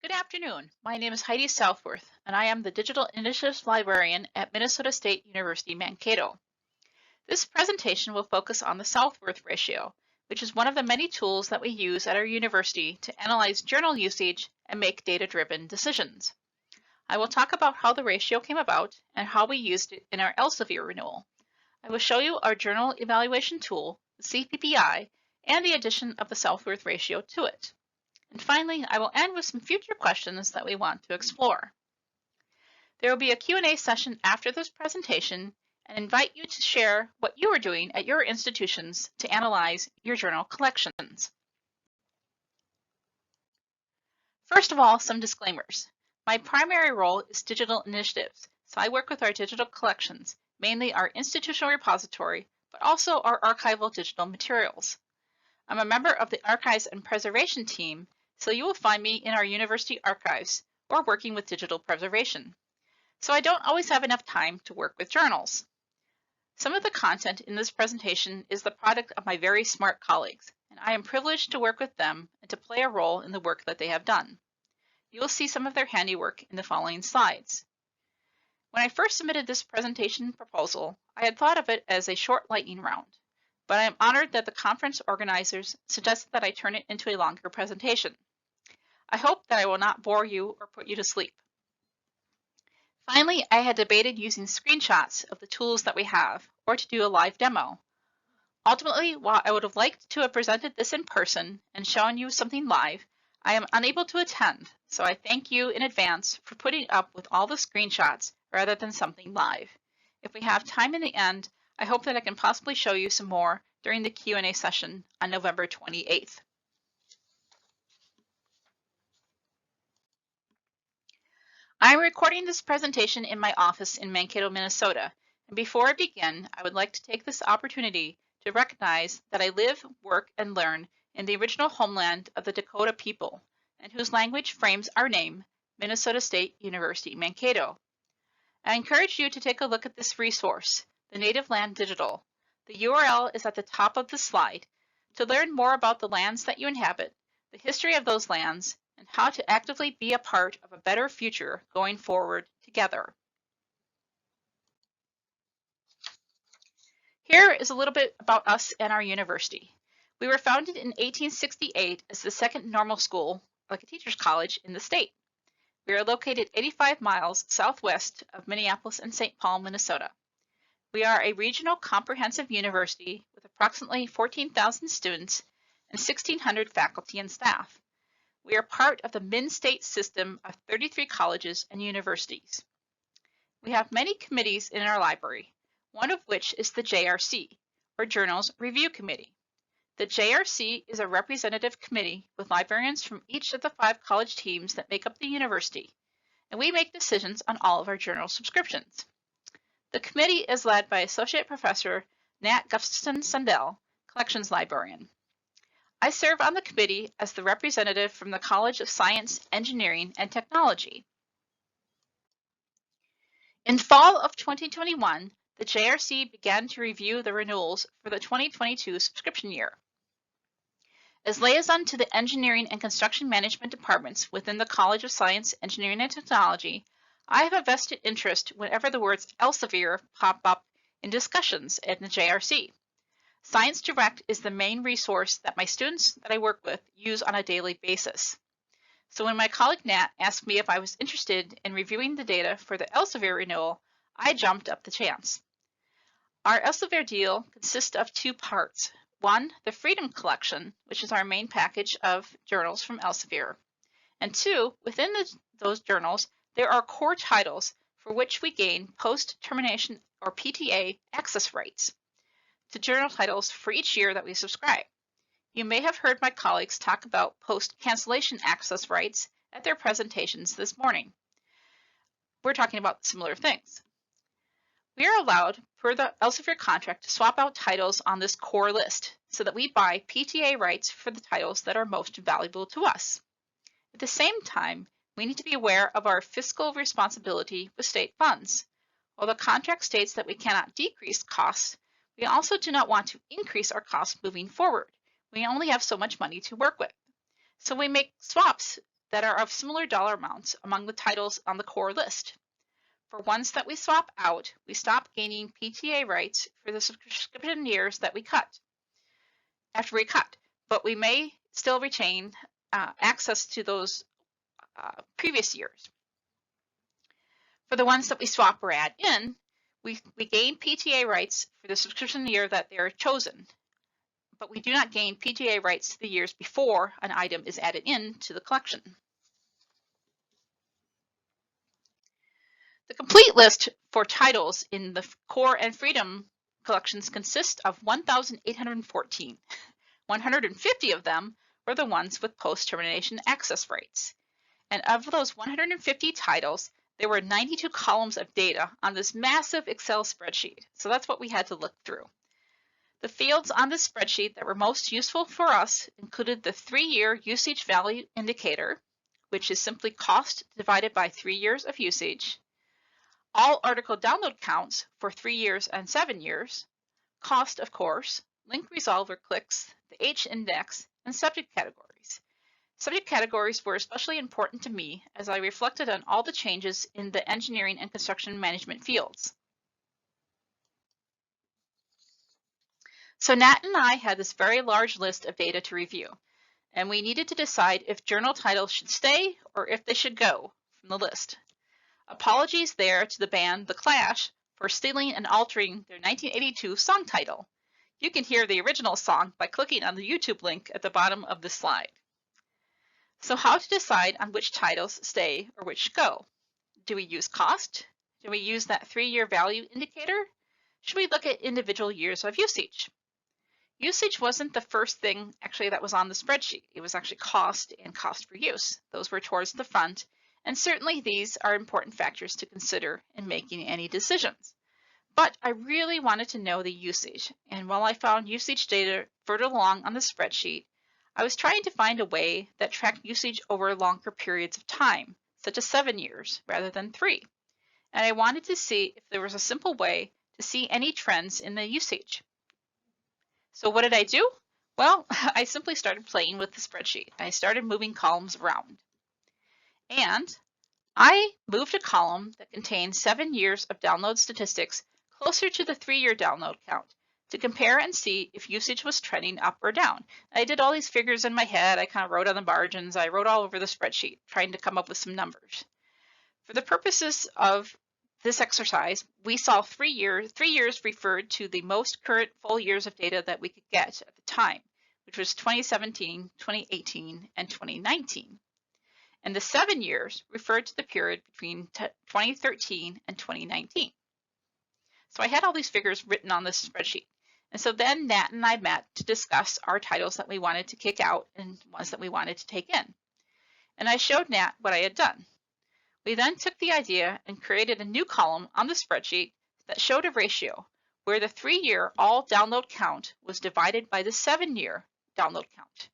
Good afternoon. My name is Heidi Southworth, and I am the Digital Initiatives Librarian at Minnesota State University Mankato. This presentation will focus on the Southworth ratio, which is one of the many tools that we use at our university to analyze journal usage and make data-driven decisions. I will talk about how the ratio came about and how we used it in our Elsevier renewal. I will show you our journal evaluation tool, the CPPI, and the addition of the Southworth ratio to it. And finally, I will end with some future questions that we want to explore. There will be a Q&A session after this presentation and invite you to share what you are doing at your institutions to analyze your journal collections. First of all, some disclaimers. My primary role is digital initiatives, so I work with our digital collections, mainly our institutional repository, but also our archival digital materials. I'm a member of the Archives and Preservation team, so you will find me in our university archives or working with digital preservation. So I don't always have enough time to work with journals. Some of the content in this presentation is the product of my very smart colleagues, and I am privileged to work with them and to play a role in the work that they have done. You will see some of their handiwork in the following slides. When I first submitted this presentation proposal, I had thought of it as a short lightning round, but I am honored that the conference organizers suggested that I turn it into a longer presentation. I hope that I will not bore you or put you to sleep. Finally, I had debated using screenshots of the tools that we have or to do a live demo. Ultimately, while I would have liked to have presented this in person and shown you something live, I am unable to attend, so I thank you in advance for putting up with all the screenshots rather than something live. If we have time in the end, I hope that I can possibly show you some more during the Q&A session on November 28th. I'm recording this presentation in my office in Mankato, Minnesota, and before I begin, I would like to take this opportunity to recognize that I live, work, and learn in the original homeland of the Dakota people, and whose language frames our name, Minnesota State University, Mankato. I encourage you to take a look at this resource, the Native Land Digital. The URL is at the top of the slide to learn more about the lands that you inhabit, the history of those lands, and how to actively be a part of a better future going forward together. Here is a little bit about us and our university. We were founded in 1868 as the second normal school, like a teacher's college, in the state. We are located 85 miles southwest of Minneapolis and St. Paul, Minnesota. We are a regional comprehensive university with approximately 14,000 students and 1,600 faculty and staff. We are part of the Min-State system of 33 colleges and universities. We have many committees in our library, one of which is the JRC, or Journals Review Committee. The JRC is a representative committee with librarians from each of the 5 college teams that make up the university, and we make decisions on all of our journal subscriptions. The committee is led by Associate Professor Nat Gustafson-Sundell, Collections Librarian. I serve on the committee as the representative from the College of Science, Engineering, and Technology. In fall of 2021, the JRC began to review the renewals for the 2022 subscription year. As liaison to the Engineering and Construction Management departments within the College of Science, Engineering, and Technology, I have a vested interest whenever the words Elsevier pop up in discussions at the JRC. Science Direct is the main resource that my students that I work with use on a daily basis. So when my colleague Nat asked me if I was interested in reviewing the data for the Elsevier renewal, I jumped up the chance. Our Elsevier deal consists of 2 parts. One, the Freedom Collection, which is our main package of journals from Elsevier. And 2, within those journals, there are core titles for which we gain post-termination or PTA access rights to journal titles for each year that we subscribe. You may have heard my colleagues talk about post-cancellation access rights at their presentations this morning. We're talking about similar things. We are allowed, per the Elsevier contract, to swap out titles on this core list so that we buy PTA rights for the titles that are most valuable to us. At the same time, we need to be aware of our fiscal responsibility with state funds. While the contract states that we cannot decrease costs, we also do not want to increase our costs moving forward. We only have so much money to work with. So we make swaps that are of similar dollar amounts among the titles on the core list. For ones that we swap out, we stop gaining PTA rights for the subscription years that we cut. After we cut, but we may still retain access to those previous years. For the ones that we swap or add in, we gain PTA rights for the subscription year that they are chosen, but we do not gain PTA rights to the years before an item is added in to the collection. The complete list for titles in the Core and Freedom collections consists of 1,814. 150 of them were the ones with post-termination access rights. And of those 150 titles, there were 92 columns of data on this massive Excel spreadsheet. So that's what we had to look through. The fields on this spreadsheet that were most useful for us included the 3-year usage value indicator, which is simply cost divided by 3 years of usage, all article download counts for 3 years and 7 years, cost, of course, link resolver clicks, the H-index, and subject categories. Subject categories were especially important to me as I reflected on all the changes in the engineering and construction management fields. So Nat and I had this very large list of data to review, and we needed to decide if journal titles should stay or if they should go from the list. Apologies there to the band The Clash for stealing and altering their 1982 song title. You can hear the original song by clicking on the YouTube link at the bottom of the slide. So how to decide on which titles stay or which go? Do we use cost? Do we use that 3-year value indicator? Should we look at individual years of usage? Usage wasn't the first thing actually that was on the spreadsheet. It was actually cost and cost per use. Those were towards the front, and certainly these are important factors to consider in making any decisions. But I really wanted to know the usage, and while I found usage data further along on the spreadsheet, I was trying to find a way that tracked usage over longer periods of time, such as 7 years rather than 3. And I wanted to see if there was a simple way to see any trends in the usage. So what did I do? Well, I simply started playing with the spreadsheet. I started moving columns around. And I moved a column that contained 7 years of download statistics closer to the 3-year download count to compare and see if usage was trending up or down. I did all these figures in my head. I kind of wrote on the margins. I wrote all over the spreadsheet, trying to come up with some numbers. For the purposes of this exercise, we saw 3 years. 3 years referred to the most current full years of data that we could get at the time, which was 2017, 2018, and 2019. And the 7 years referred to the period between 2013 and 2019. So I had all these figures written on this spreadsheet. And so then Nat and I met to discuss our titles that we wanted to kick out and ones that we wanted to take in. And I showed Nat what I had done. We then took the idea and created a new column on the spreadsheet that showed a ratio where the 3-year all download count was divided by the 7-year download count.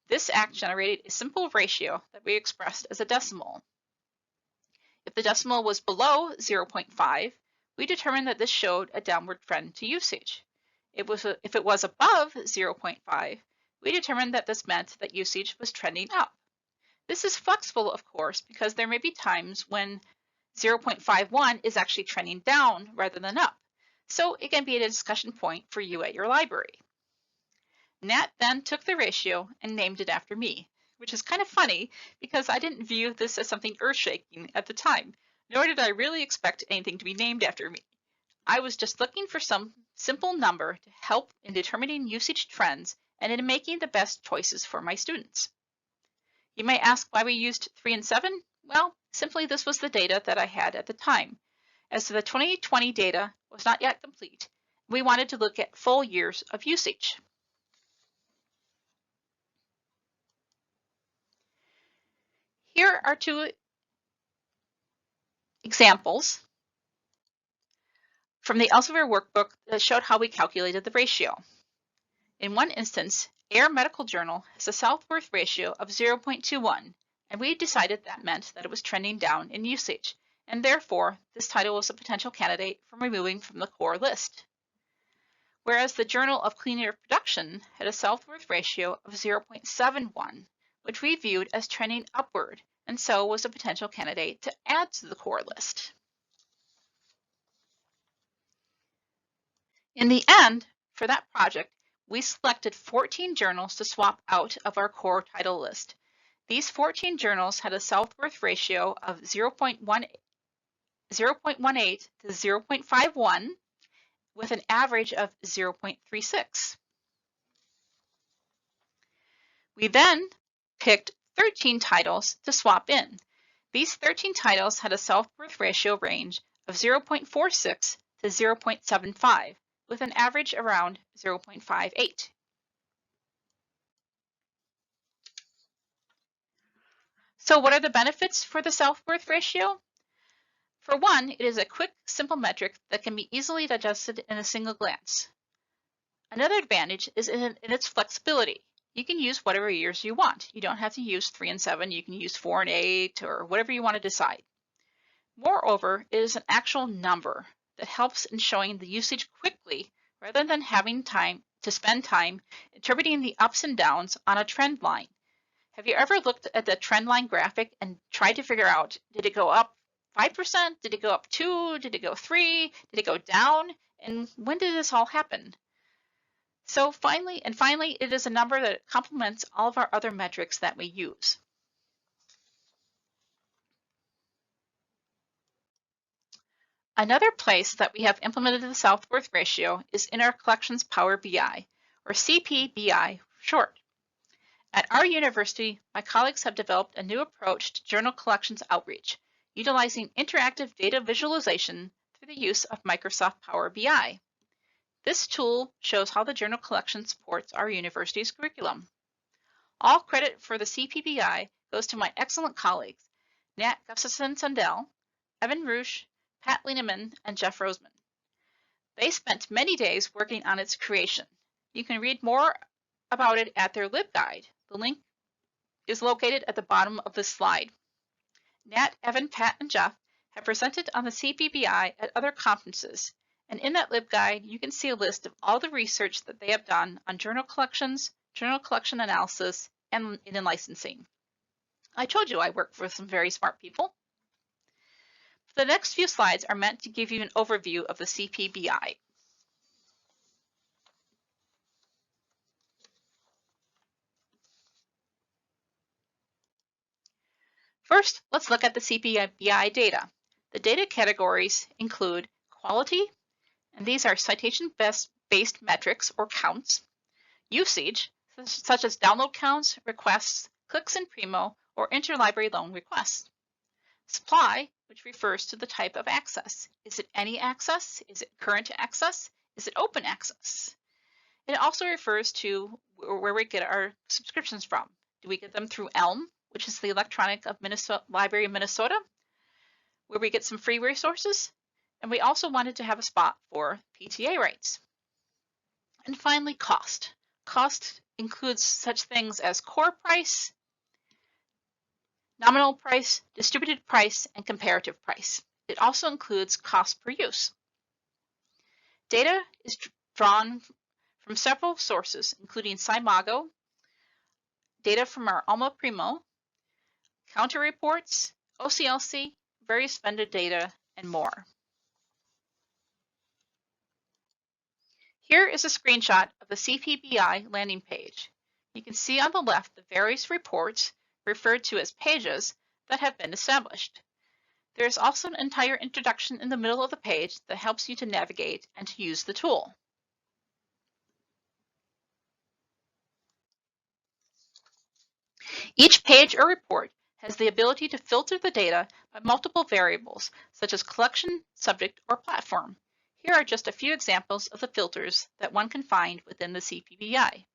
This act generated a simple ratio that we expressed as a decimal. If the decimal was below 0.5, we determined that this showed a downward trend to usage. If it was above 0.5, we determined that this meant that usage was trending up. This is flexible, of course, because there may be times when 0.51 is actually trending down rather than up. So it can be a discussion point for you at your library. Nat then took the ratio and named it after me, which is kind of funny because I didn't view this as something earth-shaking at the time, nor did I really expect anything to be named after me. I was just looking for some simple number to help in determining usage trends and in making the best choices for my students. You may ask why we used 3 and 7? Well, simply this was the data that I had at the time. As the 2020 data was not yet complete, we wanted to look at full years of usage. Here are 2 examples from the Elsevier workbook that showed how we calculated the ratio. In one instance, Air Medical Journal has a Southworth ratio of 0.21, and we decided that meant that it was trending down in usage, and therefore this title was a potential candidate for removing from the core list. Whereas the Journal of Clean Air Production had a Southworth ratio of 0.71, which we viewed as trending upward, and so was a potential candidate to add to the core list. In the end, for that project, we selected 14 journals to swap out of our core title list. These 14 journals had a Southworth ratio of 0.18 to 0.51 with an average of 0.36. We then picked 13 titles to swap in. These 13 titles had a Southworth ratio range of 0.46 to 0.75 with an average around 0.58. So what are the benefits for the Southworth ratio? For one, it is a quick, simple metric that can be easily digested in a single glance. Another advantage is in its flexibility. You can use whatever years you want. You don't have to use 3 and 7. You can use 4 and 8 or whatever you want to decide. Moreover, it is an actual number that helps in showing the usage quickly rather than having to spend time interpreting the ups and downs on a trend line. Have you ever looked at the trend line graphic and tried to figure out, did it go up 5%? Did it go up 2? Did it go 3? Did it go down? And when did this all happen? So finally, it is a number that complements all of our other metrics that we use. Another place that we have implemented the Southworth ratio is in our Collections Power BI, or CPBI for short. At our university, my colleagues have developed a new approach to journal collections outreach, utilizing interactive data visualization through the use of Microsoft Power BI. This tool shows how the journal collection supports our university's curriculum. All credit for the CPBI goes to my excellent colleagues, Nat Gustafson-Sundell, Evan Roosh, Pat Lieneman, and Jeff Roseman. They spent many days working on its creation. You can read more about it at their LibGuide. The link is located at the bottom of this slide. Nat, Evan, Pat, and Jeff have presented on the CPBI at other conferences, and in that LibGuide, you can see a list of all the research that they have done on journal collections, journal collection analysis, and in licensing. I told you I work for some very smart people. The next few slides are meant to give you an overview of the CPBI. First, let's look at the CPBI data. The data categories include quality, and these are citation-based metrics or counts, usage, such as download counts, requests, clicks in Primo, or interlibrary loan requests. Supply, which refers to the type of access. Is it any access? Is it current access? Is it open access? It also refers to where we get our subscriptions from. Do we get them through ELM, which is the Electronic Library of Minnesota, where we get some free resources? And we also wanted to have a spot for PTA rights. And finally, cost. Cost includes such things as core price, nominal price, distributed price, and comparative price. It also includes cost per use. Data is drawn from several sources, including Simago, data from our Alma Primo, counter reports, OCLC, various vendor data, and more. Here is a screenshot of the CPBI landing page. You can see on the left the various reports referred to as pages that have been established. There is also an entire introduction in the middle of the page that helps you to navigate and to use the tool. Each page or report has the ability to filter the data by multiple variables, such as collection, subject, or platform. Here are just a few examples of the filters that one can find within the CPBI.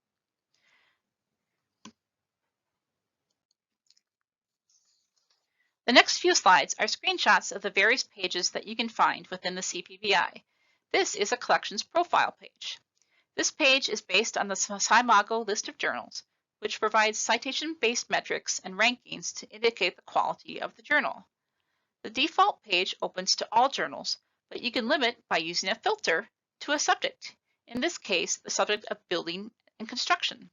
The next few slides are screenshots of the various pages that you can find within the CPBI. This is a collections profile page. This page is based on the Simago list of journals, which provides citation-based metrics and rankings to indicate the quality of the journal. The default page opens to all journals, but you can limit by using a filter to a subject, in this case, the subject of building and construction.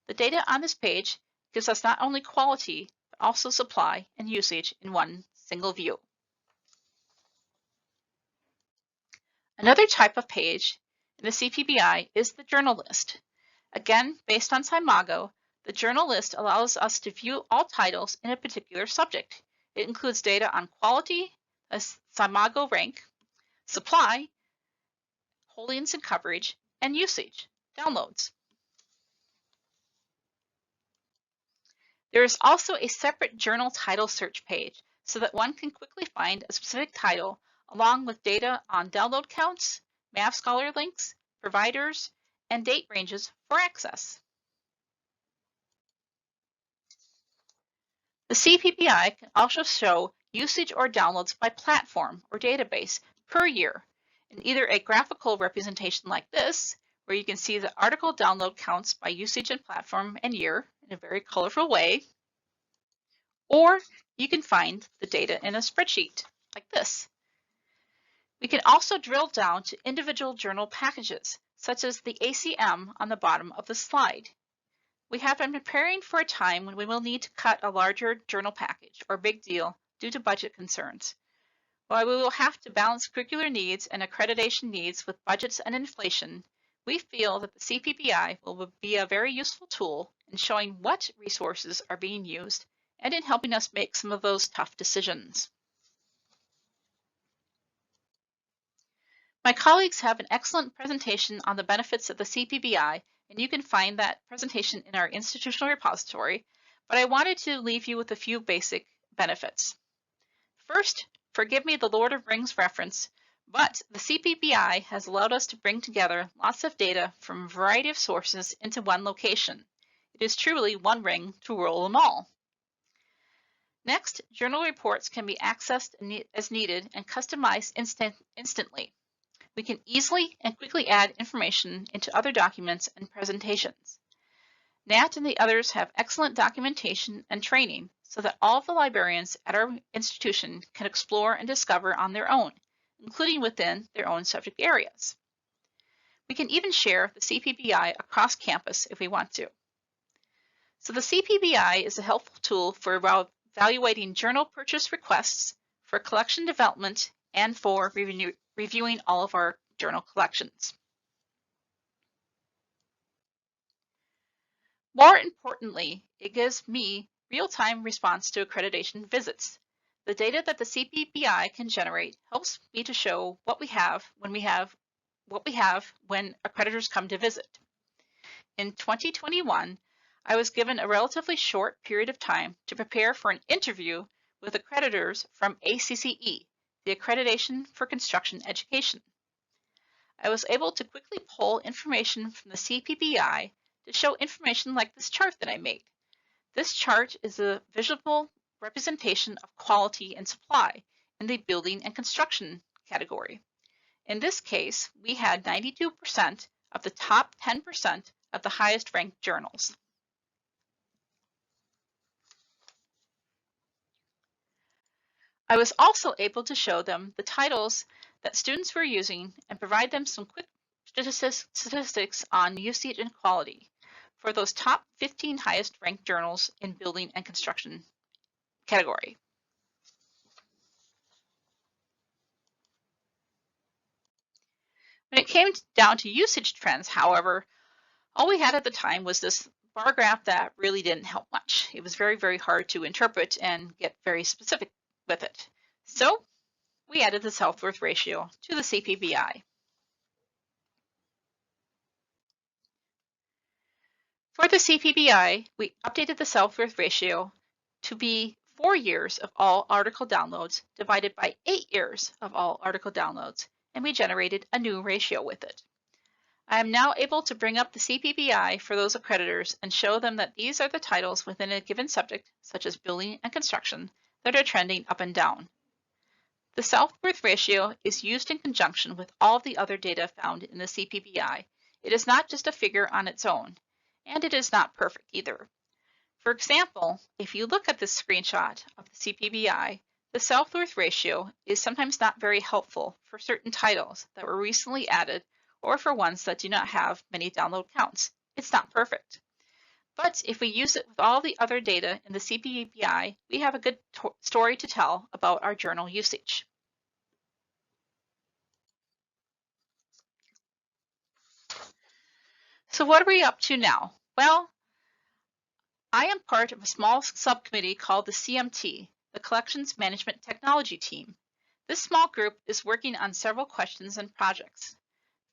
The data on this page gives us not only quality, but also supply and usage in one single view. Another type of page in the CPBI is the journal list. Again, based on Simago, the journal list allows us to view all titles in a particular subject. It includes data on quality, a Simago rank, supply, holdings and coverage, and usage, downloads. There is also a separate journal title search page so that one can quickly find a specific title along with data on download counts, Math Scholar links, providers, and date ranges for access. The CPBI can also show usage or downloads by platform or database per year in either a graphical representation like this, where you can see the article download counts by usage and platform and year in a very colorful way, or you can find the data in a spreadsheet like this. We can also drill down to individual journal packages, such as the ACM on the bottom of the slide. We have been preparing for a time when we will need to cut a larger journal package or big deal due to budget concerns. While we will have to balance curricular needs and accreditation needs with budgets and inflation, we feel that the CPBI will be a very useful tool in showing what resources are being used and in helping us make some of those tough decisions. My colleagues have an excellent presentation on the benefits of the CPBI, and you can find that presentation in our institutional repository, but I wanted to leave you with a few basic benefits. First, forgive me the Lord of Rings reference, but the CPBI has allowed us to bring together lots of data from a variety of sources into one location. It is truly one ring to rule them all. Next, journal reports can be accessed as needed and customized instantly. We can easily and quickly add information into other documents and presentations. Nat and the others have excellent documentation and training so that all of the librarians at our institution can explore and discover on their own, including within their own subject areas. We can even share the CPBI across campus if we want to. So the CPBI is a helpful tool for evaluating journal purchase requests, for collection development, and for reviewing all of our journal collections. More importantly, it gives me real-time response to accreditation visits. The data that the CPBI can generate helps me to show what we have when accreditors come to visit. In 2021, I was given a relatively short period of time to prepare for an interview with accreditors from ACCE, the Accreditation for Construction Education. I was able to quickly pull information from the CPBI to show information like this chart that I made. This chart is a visual representation of quality and supply in the building and construction category. In this case, we had 92% of the top 10% of the highest ranked journals. I was also able to show them the titles that students were using and provide them some quick statistics on usage and quality for those top 15 highest ranked journals in building and construction category. When it came down to usage trends, however, all we had at the time was this bar graph that really didn't help much. It was very, very hard to interpret and get very specific with it. So we added the Southworth ratio to the CPBI. For the CPBI, we updated the Southworth ratio to be 4 years of all article downloads divided by 8 years of all article downloads, and we generated a new ratio with it. I am now able to bring up the CPBI for those accreditors and show them that these are the titles within a given subject, such as building and construction, that are trending up and down. The Southworth ratio is used in conjunction with all the other data found in the CPBI. It is not just a figure on its own, and it is not perfect either. For example, if you look at this screenshot of the CPBI, the Southworth ratio is sometimes not very helpful for certain titles that were recently added or for ones that do not have many download counts. It's not perfect. But if we use it with all the other data in the CPBI, we have a good story to tell about our journal usage. So what are we up to now? Well, I am part of a small subcommittee called the CMT, the Collections Management Technology Team. This small group is working on several questions and projects.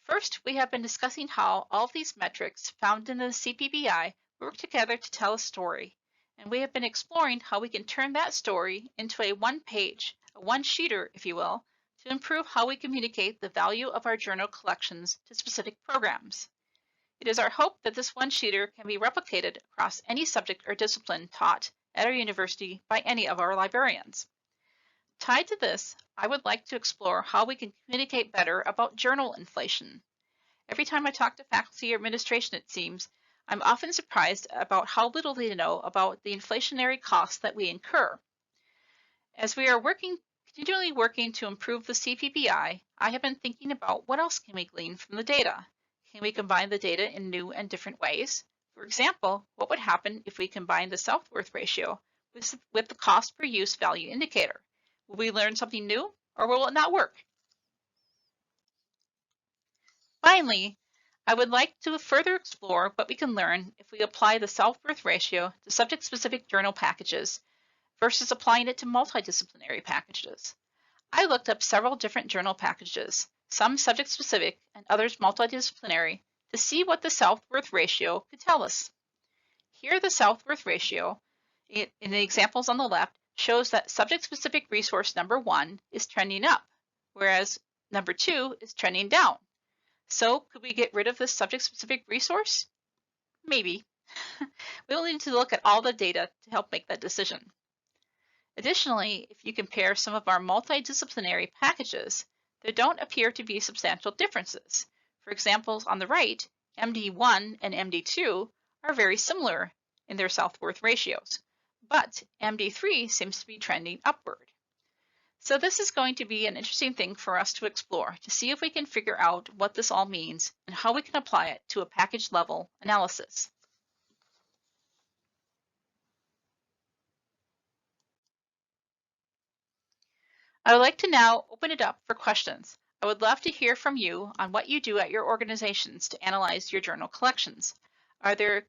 First, we have been discussing how all of these metrics found in the CPBI work together to tell a story, and we have been exploring how we can turn that story into a one-page, a one-sheeter, if you will, to improve how we communicate the value of our journal collections to specific programs. It is our hope that this one-sheeter can be replicated across any subject or discipline taught at our university by any of our librarians. Tied to this, I would like to explore how we can communicate better about journal inflation. Every time I talk to faculty or administration, it seems, I'm often surprised about how little they know about the inflationary costs that we incur. As we are continually working to improve the CPBI, I have been thinking about what else can we glean from the data. Can we combine the data in new and different ways? For example, what would happen if we combine the Southworth ratio with the cost per use value indicator? Will we learn something new, or will it not work? Finally, I would like to further explore what we can learn if we apply the Southworth ratio to subject-specific journal packages versus applying it to multidisciplinary packages. I looked up several different journal packages, some subject-specific and others multidisciplinary, to see what the Southworth ratio could tell us. Here, the Southworth ratio, in the examples on the left, shows that subject-specific resource number 1 is trending up, whereas number 2 is trending down. So could we get rid of this subject-specific resource? Maybe. We'll need to look at all the data to help make that decision. Additionally, if you compare some of our multidisciplinary packages, there don't appear to be substantial differences. For example, on the right, MD1 and MD2 are very similar in their Southworth ratios, but MD3 seems to be trending upward. So this is going to be an interesting thing for us to explore to see if we can figure out what this all means and how we can apply it to a package level analysis. I would like to now open it up for questions. I would love to hear from you on what you do at your organizations to analyze your journal collections. Are there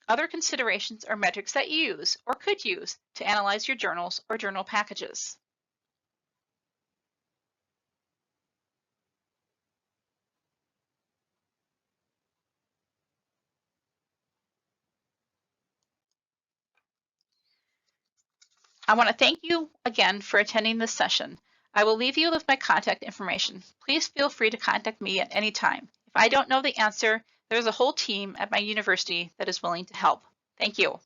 other considerations or metrics that you use or could use to analyze your journals or journal packages? I want to thank you again for attending this session. I will leave you with my contact information. Please feel free to contact me at any time. If I don't know the answer, there's a whole team at my university that is willing to help. Thank you.